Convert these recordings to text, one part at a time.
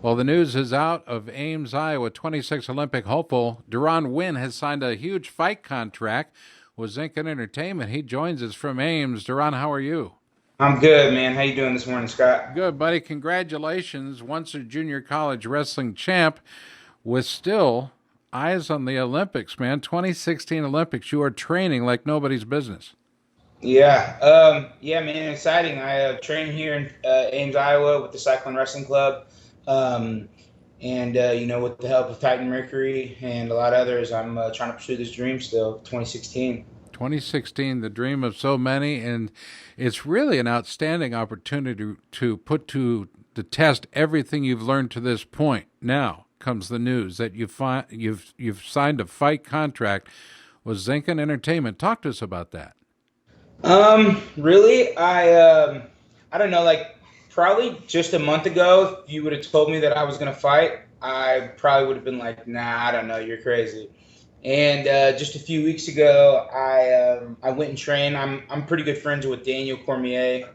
Well, the news is out of Ames, Iowa. 26 Olympic hopeful Deron Winn has signed a huge fight contract with Zinkin Entertainment. He joins us from Ames. Deron, how are you? I'm good, man. How you doing this morning, Scott? Good, buddy. Congratulations. Once a junior college wrestling champ with still eyes on the Olympics, man. 2016 Olympics. You are training like nobody's business. Yeah, man, exciting. I train here in Ames, Iowa, with the Cyclone Wrestling Club, um, and with the help of Titan Mercury and a lot of others, I'm trying to pursue this dream still. 2016. 2016, the dream of so many, and it's really an outstanding opportunity to put to the test everything you've learned to this point. Now comes the news that you've signed a fight contract with Zinkin Entertainment. Talk to us about that. Really, I don't know, like probably just a month ago, if you would have told me that I was gonna fight, I probably would have been like, nah, I don't know, you're crazy. And just a few weeks ago, I went and trained. I'm pretty good friends with Daniel Cormier,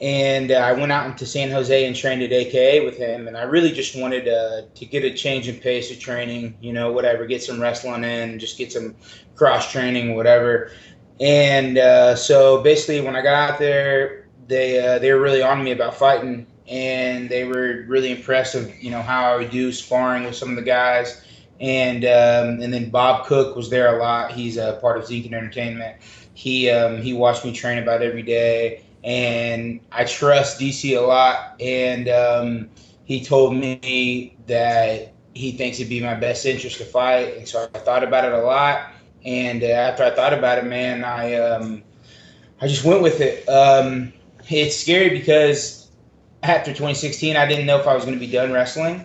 and I went out into San Jose and trained at AKA with him. And I really just wanted to get a change in pace of training, whatever, get some wrestling in, just get some cross training, whatever. And so basically, when I got out there, they were really on me about fighting, and they were really impressed with how I would do sparring with some of the guys. And then Bob Cook was there a lot. He's a part of Zeke Entertainment. He watched me train about every day, and I trust DC a lot. And he told me that he thinks it'd be my best interest to fight, and so I thought about it a lot. And after I thought about it, man, I just went with it. It's scary because after 2016, I didn't know if I was going to be done wrestling.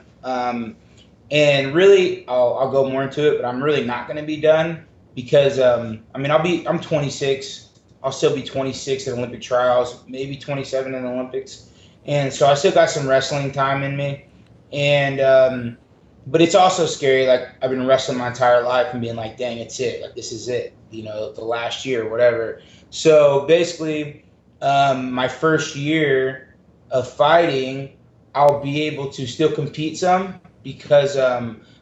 And really, I'll go more into it, but I'm really not going to be done because I'm 26. I'll still be 26 at Olympic trials, maybe 27 in the Olympics, and so I still got some wrestling time in me. And but it's also scary. Like I've been wrestling my entire life and being like, dang, it's it. Like this is it. The last year, whatever. So basically, my first year of fighting, I'll be able to still compete some because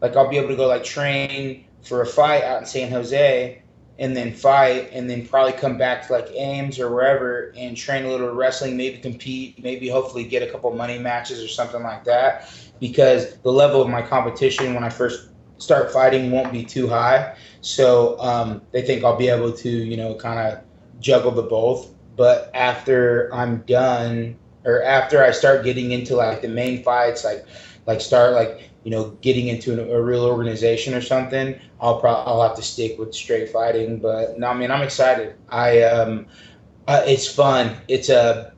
like I'll be able to go like train for a fight out in San Jose and then fight and then probably come back to like Ames or wherever and train a little wrestling, maybe compete, maybe hopefully get a couple money matches or something like that because the level of my competition when I first start fighting won't be too high. So they think I'll be able to, kind of juggle the both. But after I'm done, or after I start getting into like the main fights, like start like getting into a real organization or something, I'll have to stick with straight fighting. But no, I mean I'm excited. It's fun. It's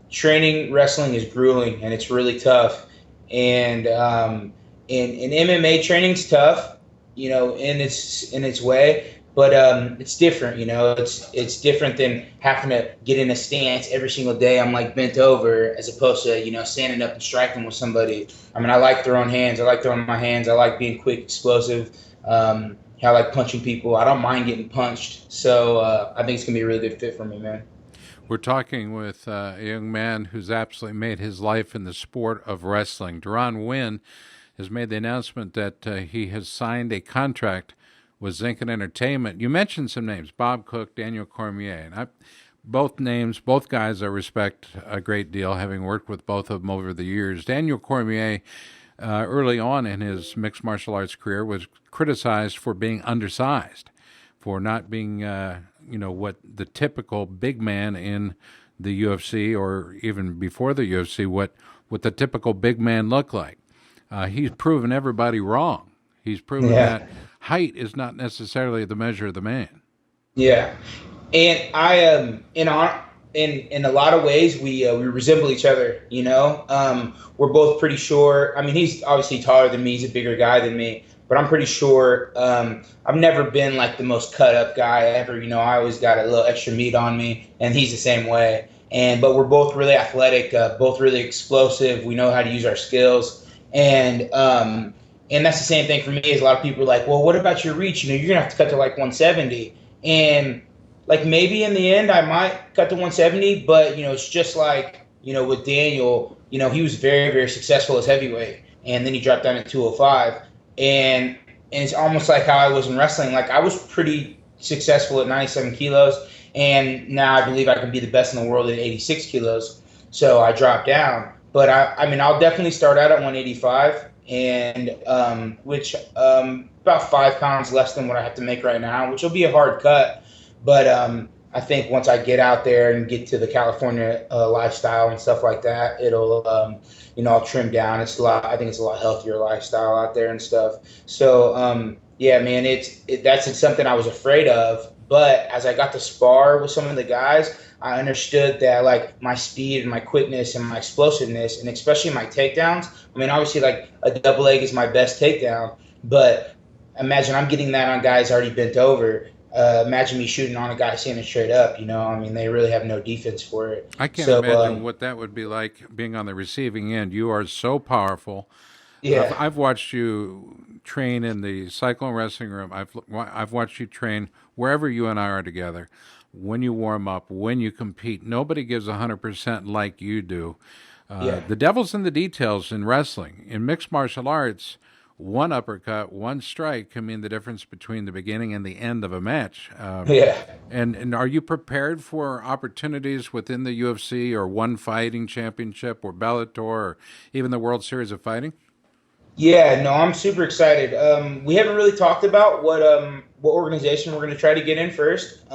training wrestling is grueling and it's really tough. And and MMA training's tough, in its way. But it's different, It's different than having to get in a stance every single day. I'm like bent over as opposed to standing up and striking with somebody. I mean, I like throwing hands. I like throwing my hands. I like being quick, explosive. I like punching people. I don't mind getting punched. So I think it's gonna be a really good fit for me, man. We're talking with a young man who's absolutely made his life in the sport of wrestling. Deron Winn has made the announcement that he has signed a contract with Zinkin Entertainment. You mentioned some names: Bob Cook, Daniel Cormier, and both names, both guys I respect a great deal, having worked with both of them over the years. Daniel Cormier, early on in his mixed martial arts career, was criticized for being undersized, for not being, what the typical big man in the UFC or even before the UFC, what the typical big man looked like. He's proven everybody wrong. He's proven Yeah. that height is not necessarily the measure of the man. Yeah. And I in a lot of ways we resemble each other. We're both pretty short. I mean, he's obviously taller than me. He's a bigger guy than me, but I'm pretty short. I've never been like the most cut up guy ever. I always got a little extra meat on me, and he's the same way. But we're both really athletic, both really explosive. We know how to use our skills, and and that's the same thing for me. As a lot of people are like, well, what about your reach? You're gonna have to cut to like 170, and like maybe in the end I might cut to 170, but it's just like with Daniel, he was very, very successful as heavyweight, and then he dropped down to 205, and it's almost like how I was in wrestling. Like I was pretty successful at 97 kilos, and now I believe I can be the best in the world at 86 kilos. So I dropped down, but I mean, I'll definitely start out at 185, and which about 5 pounds less than what I have to make right now, which will be a hard cut, but I think once I get out there and get to the California lifestyle and stuff like that, it'll, I'll trim down. I think it's a lot healthier lifestyle out there and stuff. So, yeah, man, that's something I was afraid of. But as I got to spar with some of the guys, I understood that like my speed and my quickness and my explosiveness, and especially my takedowns. I mean, obviously, like a double leg is my best takedown, but imagine I'm getting that on guys already bent over. Imagine me shooting on a guy standing straight up. I mean, they really have no defense for it. I can't So, imagine what that would be like being on the receiving end. You are so powerful. yeah, I've watched you train in the Cyclone wrestling room. I've watched you train wherever you and I are together. When you warm up, when you compete, nobody gives 100% like you do. yeah, The devil's in the details in wrestling. In mixed martial arts, one uppercut, one strike can mean the difference between the beginning and the end of a match. yeah. And are you prepared for opportunities within the UFC or one fighting championship or Bellator or even the World Series of Fighting? Yeah, no, I'm super excited. We haven't really talked about what organization we're going to try to get in first.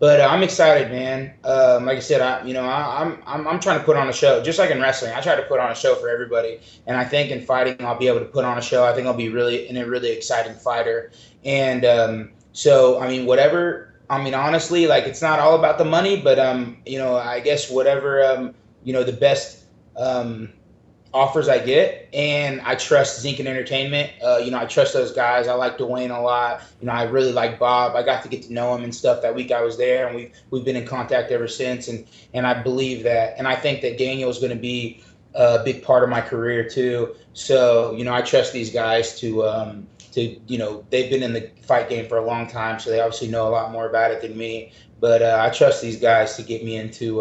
But I'm excited, man. Like I said, I'm trying to put on a show, just like in wrestling. I try to put on a show for everybody, and I think in fighting I'll be able to put on a show. I think I'll be really a really exciting fighter. And so, I mean, whatever. I mean, honestly, like it's not all about the money, but I guess whatever the best. Offers I get, and I trust Zinc and Entertainment. I trust those guys. I like Dwayne a lot. I really like Bob. I got to get to know him and stuff that week I was there, and we've been in contact ever since. And I believe that, and I think that Daniel is going to be a big part of my career too. So I trust these guys to they've been in the fight game for a long time, so they obviously know a lot more about it than me. But I trust these guys to get me into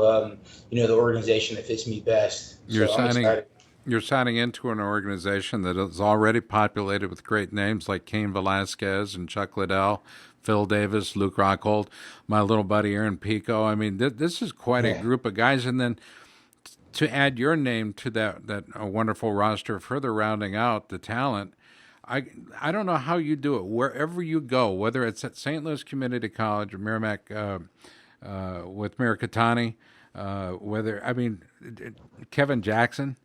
the organization that fits me best. You're So I'm signing excited. you're signing into an organization that is already populated with great names like Cain Velasquez and Chuck Liddell, Phil Davis, Luke Rockhold, my little buddy Aaron Pico. I mean, this is quite a Yeah. group of guys. And then to add your name to that wonderful roster, further rounding out the talent. I don't know how you do it. Wherever you go, whether it's at St. Louis Community College or Merrimack with Mirikitani, whether I mean Kevin Jackson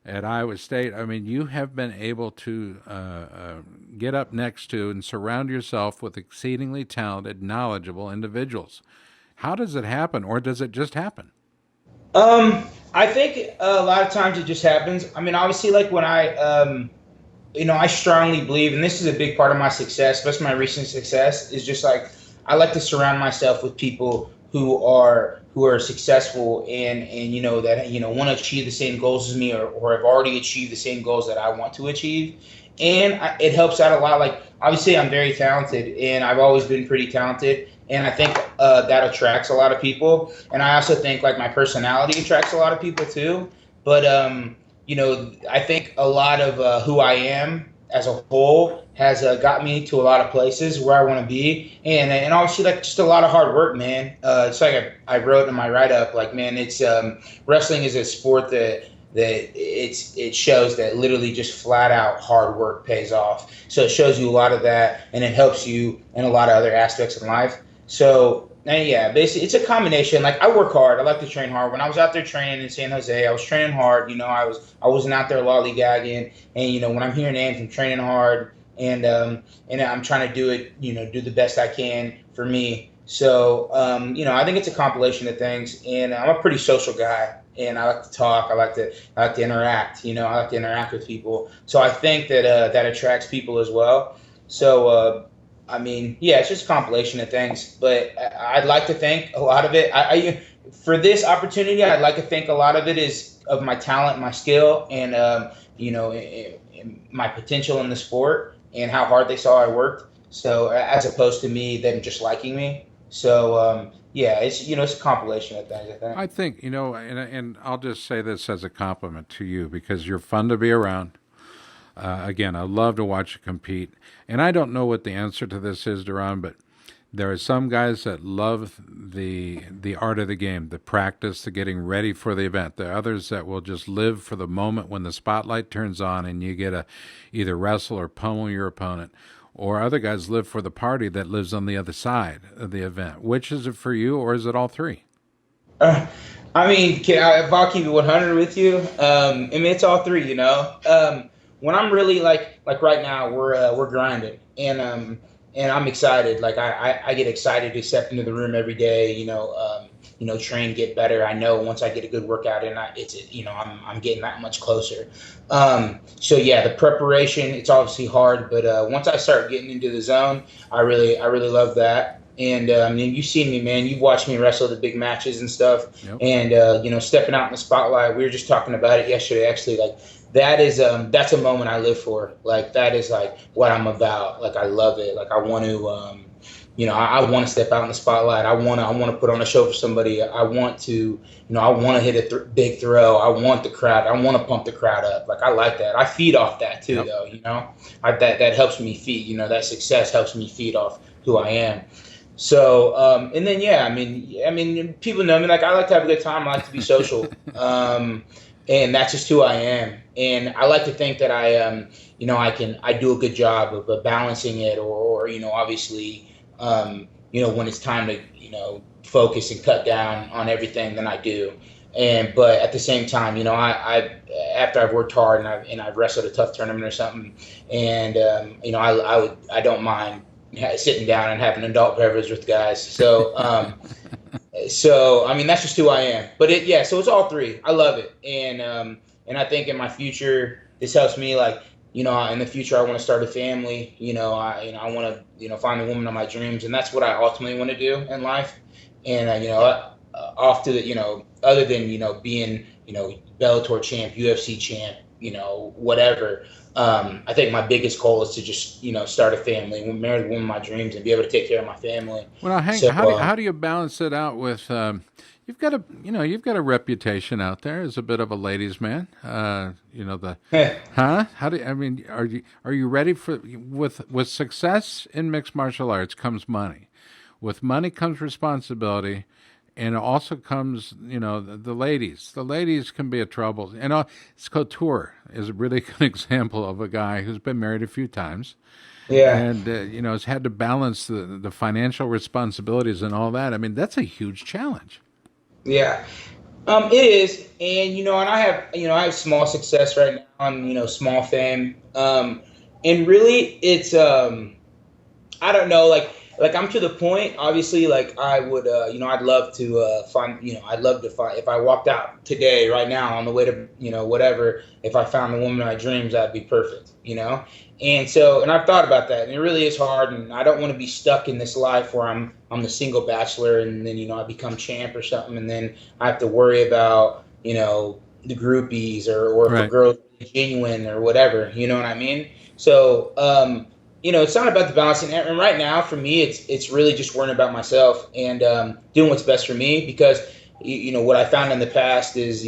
at Iowa State. I mean, you have been able to get up next to and surround yourself with exceedingly talented, knowledgeable individuals. How does it happen, or does it just happen? I think a lot of times it just happens. I mean, obviously, like when I strongly believe, and this is a big part of my success, especially my recent success, is just like I like to surround myself with people who are successful and that want to achieve the same goals as me or have already achieved the same goals that I want to achieve. And it helps out a lot. Like obviously, I'm very talented, and I've always been pretty talented. And I think that attracts a lot of people. And I also think like my personality attracts a lot of people too. But I think a lot of who I am as a whole has got me to a lot of places where I want to be, and obviously like just a lot of hard work, man. It's like I wrote in my write up, like man, it's wrestling is a sport that it shows that literally just flat out hard work pays off. So it shows you a lot of that, and it helps you in a lot of other aspects in life. So and yeah, basically it's a combination. Like I work hard. I like to train hard. When I was out there training in San Jose, I was training hard. I wasn't out there lollygagging. And when I'm hearing names, I'm training hard, and I'm trying to do it. Do the best I can for me. So I think it's a compilation of things. And I'm a pretty social guy, and I like to talk. I like to interact. I like to interact with people. So I think that that attracts people as well. So. I mean, yeah, it's just a compilation of things, but I'd like to think a lot of it. For this opportunity, I'd like to think a lot of it is of my talent, my skill, and my potential in the sport, and how hard they saw I worked. So as opposed to me them just liking me. So yeah, it's it's a compilation of things, I think. I think, and I'll just say this as a compliment to you because you're fun to be around. Again, I love to watch you compete. And I don't know what the answer to this is, Deron, but there are some guys that love the art of the game, the practice, the getting ready for the event. There are others that will just live for the moment when the spotlight turns on and you get to either wrestle or pummel your opponent. Or other guys live for the party that lives on the other side of the event. Which is it for you, or is it all three? Uh, I mean, if I'll keep it 100 with you, I mean it's all three. When I'm really like right now, we're grinding, and I'm excited. Like I get excited to step into the room every day. Train, get better. I know once I get a good workout in, I'm getting that much closer. So yeah, the preparation, it's obviously hard, but once I start getting into the zone, I really love that. And you've seen me, man. You've watched me wrestle the big matches and stuff. Yep. And stepping out in the spotlight. We were just talking about it yesterday, actually. Like that's a moment I live for. Like that is like what I'm about. Like I love it. Like I want to. I want to step out in the spotlight. I want to put on a show for somebody. I want to, I want to hit a big throw. I want the crowd. I want to pump the crowd up. Like I like that. I feed off that too, Yep. though. That helps me feed. That success helps me feed off who I am. So, and then yeah, I mean, people know me. Like I like to have a good time. I like to be social, and that's just who I am. And I like to think that I do a good job of balancing it, or obviously, when it's time to focus and cut down on everything, then I do. But at the same time, I after I've worked hard and I've wrestled a tough tournament or something, and I don't mind sitting down and having an adult beverage with guys. So I mean that's just who I am. But yeah, so it's all three. I love it, and I think in my future this helps me. Like in the future I want to start a family. I want to find the woman of my dreams, and that's what I ultimately want to do in life. And off to the other than being Bellator champ, UFC champ, whatever. I think my biggest goal is to just start a family, marry the woman of my dreams, and be able to take care of my family. Well, now, Hank, So how do you balance it out with you've got a reputation out there as a bit of a ladies' man. How do you, I mean are you ready for with success in mixed martial arts comes money, with money comes responsibility, and it also comes, the ladies. The ladies can be a trouble. And Couture is a really good example of a guy who's been married a few times, yeah, and has had to balance the financial responsibilities and all that. I mean, that's a huge challenge. yeah. It is, and and I have small success right now. I'm small fame, and really it's I don't know, like I'm to the point. Obviously, like I would, I'd love to find, I'd love to find if I walked out today, right now, on the way to, whatever. If I found the woman of my dreams, that'd be perfect. And so, and I've thought about that, and it really is hard. And I don't want to be stuck in this life where I'm the single bachelor, and then I become champ or something, and then I have to worry about the groupies or if a Right. girl's genuine or whatever. You know what I mean? So. It's not about the balance. And right now, for me, it's really just worrying about myself and doing what's best for me. Because what I found in the past is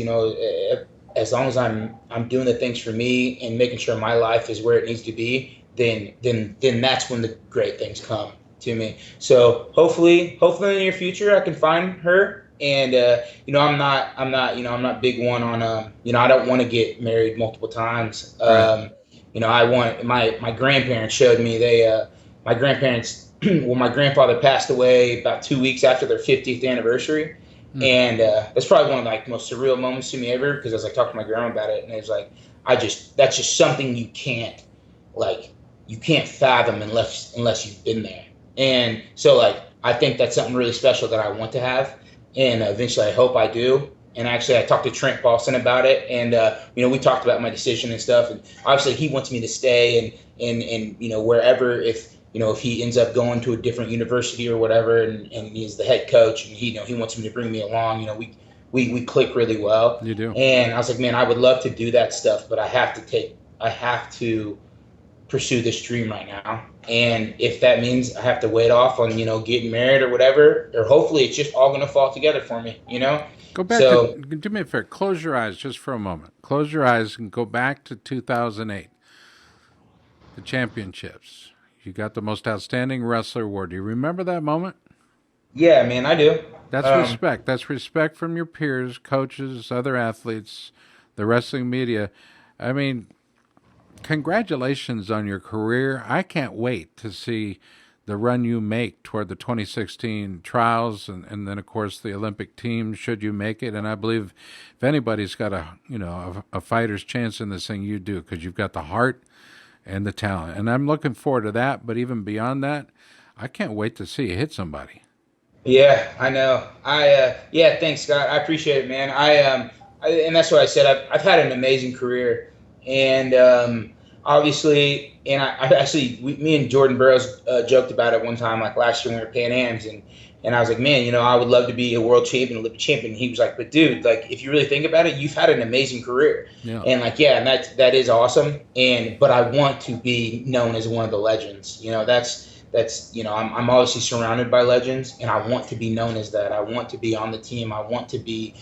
as long as I'm doing the things for me and making sure my life is where it needs to be, then that's when the great things come to me. So hopefully in the near future I can find her. And I'm not big one on I don't want to get married multiple times. Right. I want my grandparents showed me my grandparents well, my grandfather passed away about 2 weeks after their 50th anniversary, Hmm. and that's probably one of like the most surreal moments to me ever, because I was like talking to my grandma about it, and it was like that's just something like you can't fathom unless you've been there. And so like I think that's something really special that I want to have, and eventually I hope I do. And actually, I talked to Trent Paulson about it, and we talked about my decision and stuff. And obviously, he wants me to stay, and wherever, if he ends up going to a different university or whatever, and he's the head coach, and he wants me to bring me along. We click really well. You do. And I was like, man, I would love to do that stuff, but I have to pursue this dream right now. And if that means I have to wait off on, getting married or whatever, or hopefully it's just all going to fall together for me. Go back to, So, do me a favor, close your eyes just for a moment. Close your eyes and go back to 2008, the championships. You got the most outstanding wrestler award. Do you remember that moment? yeah, man, I do. That's respect. That's respect from your peers, coaches, other athletes, the wrestling media. I mean, congratulations on your career. I can't wait to see the run you make toward the 2016 trials and then, of course, the Olympic team, should you make it. And I believe if anybody's got a fighter's chance in this thing, you do, because you've got the heart and the talent. And I'm looking forward to that. But even beyond that, I can't wait to see you hit somebody. Yeah, I know. Yeah, thanks, Scott. I appreciate it, man. And that's what I said. I've had an amazing career, and obviously, and I actually, me and Jordan Burroughs joked about it one time, like last year when we were Pan Ams, and I was like, man, I would love to be a world champion, Olympic champion. And he was like, but dude, like, if you really think about it, you've had an amazing career, Yeah. and like, yeah, and that is awesome. But I want to be known as one of the legends. I'm obviously surrounded by legends, and I want to be known as that. I want to be on the team. I want to be,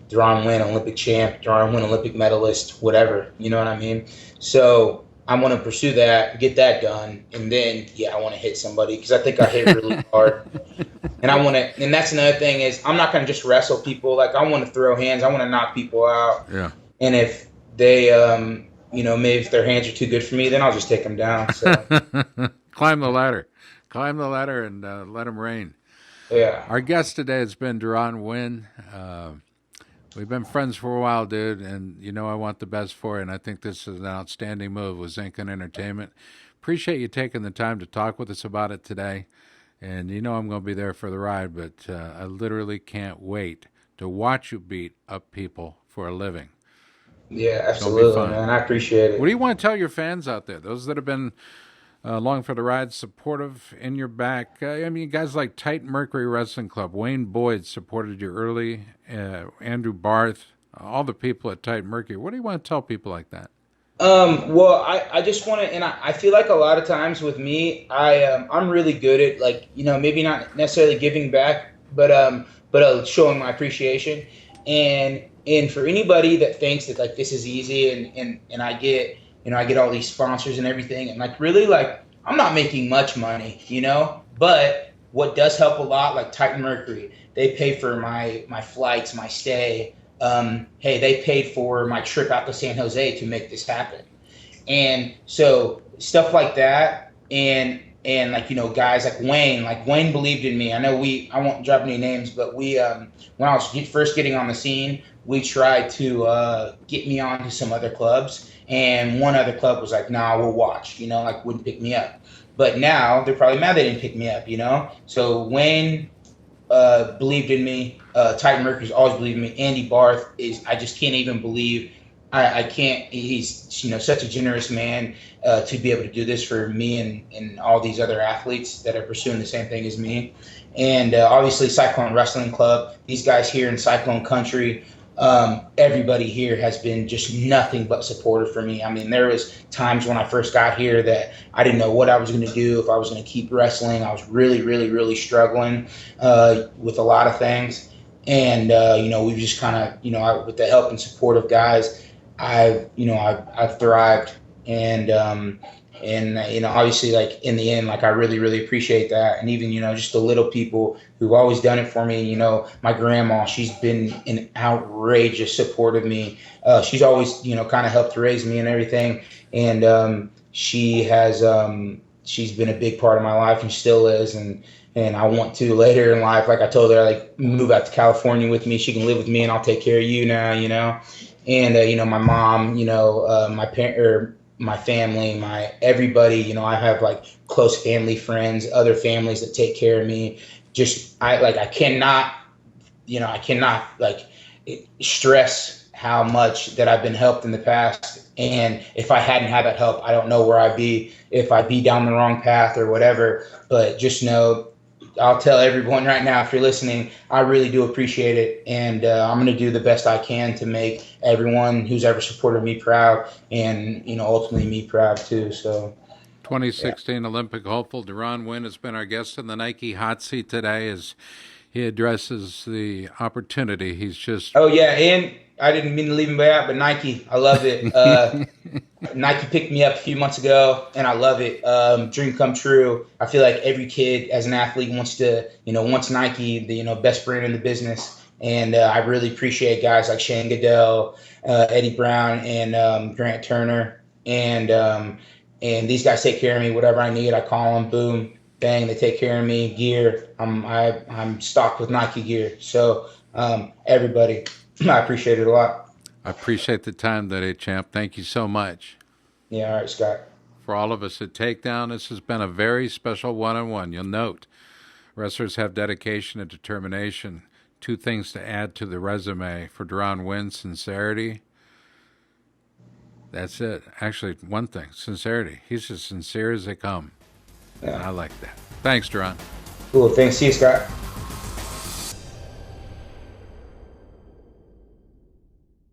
Deron Winn, Olympic champ, Deron Winn, Olympic medalist, whatever. You know what I mean? So I want to pursue that, get that done, and then, I want to hit somebody, because I think I hit really hard. And and that's another thing is I'm not going to just wrestle people. Like, I want to throw hands. I want to knock people out. Yeah. And if they, maybe if their hands are too good for me, then I'll just take them down. So. Climb the ladder. Climb the ladder and let them rain. Yeah. Our guest today has been Deron Winn. We've been friends for a while, dude, and I want the best for you, and I think this is an outstanding move with Zinkin Entertainment. Appreciate you taking the time to talk with us about it today, and I'm going to be there for the ride, but I literally can't wait to watch you beat up people for a living. Yeah, absolutely, man. I appreciate it. What do you want to tell your fans out there, those that have been along for the ride, supportive, in your back? Guys like Tight Mercury Wrestling Club, Wayne Boyd supported you early, Andrew Barth, all the people at Tight Mercury. What do you want to tell people like that? Well, I just want to, and I feel like a lot of times with me, I'm really good at, like, maybe not necessarily giving back, but showing my appreciation. And for anybody that thinks that, like, this is easy and I get, I get all these sponsors and everything, and, like, really, like, I'm not making much money, but what does help a lot, like Titan Mercury, they pay for my flights, my stay. Hey, they paid for my trip out to San Jose to make this happen. And so stuff like that, and like, guys like Wayne believed in me. I know I won't drop any names, but when I was first getting on the scene, we tried to get me on to some other clubs. And one other club was like, nah, we'll watch, like, wouldn't pick me up. But now they're probably mad they didn't pick me up, So Wayne believed in me. Titan Mercury's always believed in me. Andy Barth I just can't even believe. I can't. He's such a generous man to be able to do this for me and all these other athletes that are pursuing the same thing as me. And obviously Cyclone Wrestling Club. These guys here in Cyclone Country. Everybody here has been just nothing but supportive for me. I mean, there was times when I first got here that I didn't know what I was going to do, if I was going to keep wrestling. I was really, really, really struggling with a lot of things. And, we've just kind of, with the help and support of guys, I've thrived. And obviously, like, in the end, like, I really, really appreciate that. And even, just the little people who've always done it for me. My grandma, she's been an outrageous support of me. She's always, kind of helped raise me and everything. And she's been a big part of my life and still is. And I want to later in life, like I told her, like, move out to California with me. She can live with me and I'll take care of you now, And, my mom, my parent, my family, my everybody, I have, like, close family friends, other families that take care of me. I cannot like stress how much that I've been helped in the past. And if I hadn't had that help, I don't know where I'd be, if I'd be down the wrong path or whatever. But just know I'll tell everyone right now, if you're listening, I really do appreciate it, and I'm going to do the best I can to make everyone who's ever supported me proud, and ultimately me proud too. So, yeah. 2016 Olympic hopeful Deron Winn has been our guest in the Nike hot seat today as he addresses the opportunity. He's just Oh yeah, and I didn't mean to leave him out, but Nike, I love it. Nike picked me up a few months ago, and I love it. Dream come true. I feel like every kid, as an athlete, wants Nike, the best brand in the business. And I really appreciate guys like Shane Goodell, Eddie Brown, and Grant Turner, and these guys take care of me. Whatever I need, I call them. Boom, bang, they take care of me. Gear, I'm stocked with Nike gear. So everybody, I appreciate it a lot. I appreciate the time today, champ. Thank you so much. Yeah, all right, Scott. For all of us at Takedown, this has been a very special one-on-one. You'll note wrestlers have dedication and determination. Two things to add to the resume for Deron Winn: sincerity. That's it. Actually, one thing: sincerity. He's as sincere as they come. Yeah. And I like that. Thanks, Deron. Cool. Thanks. See you, Scott.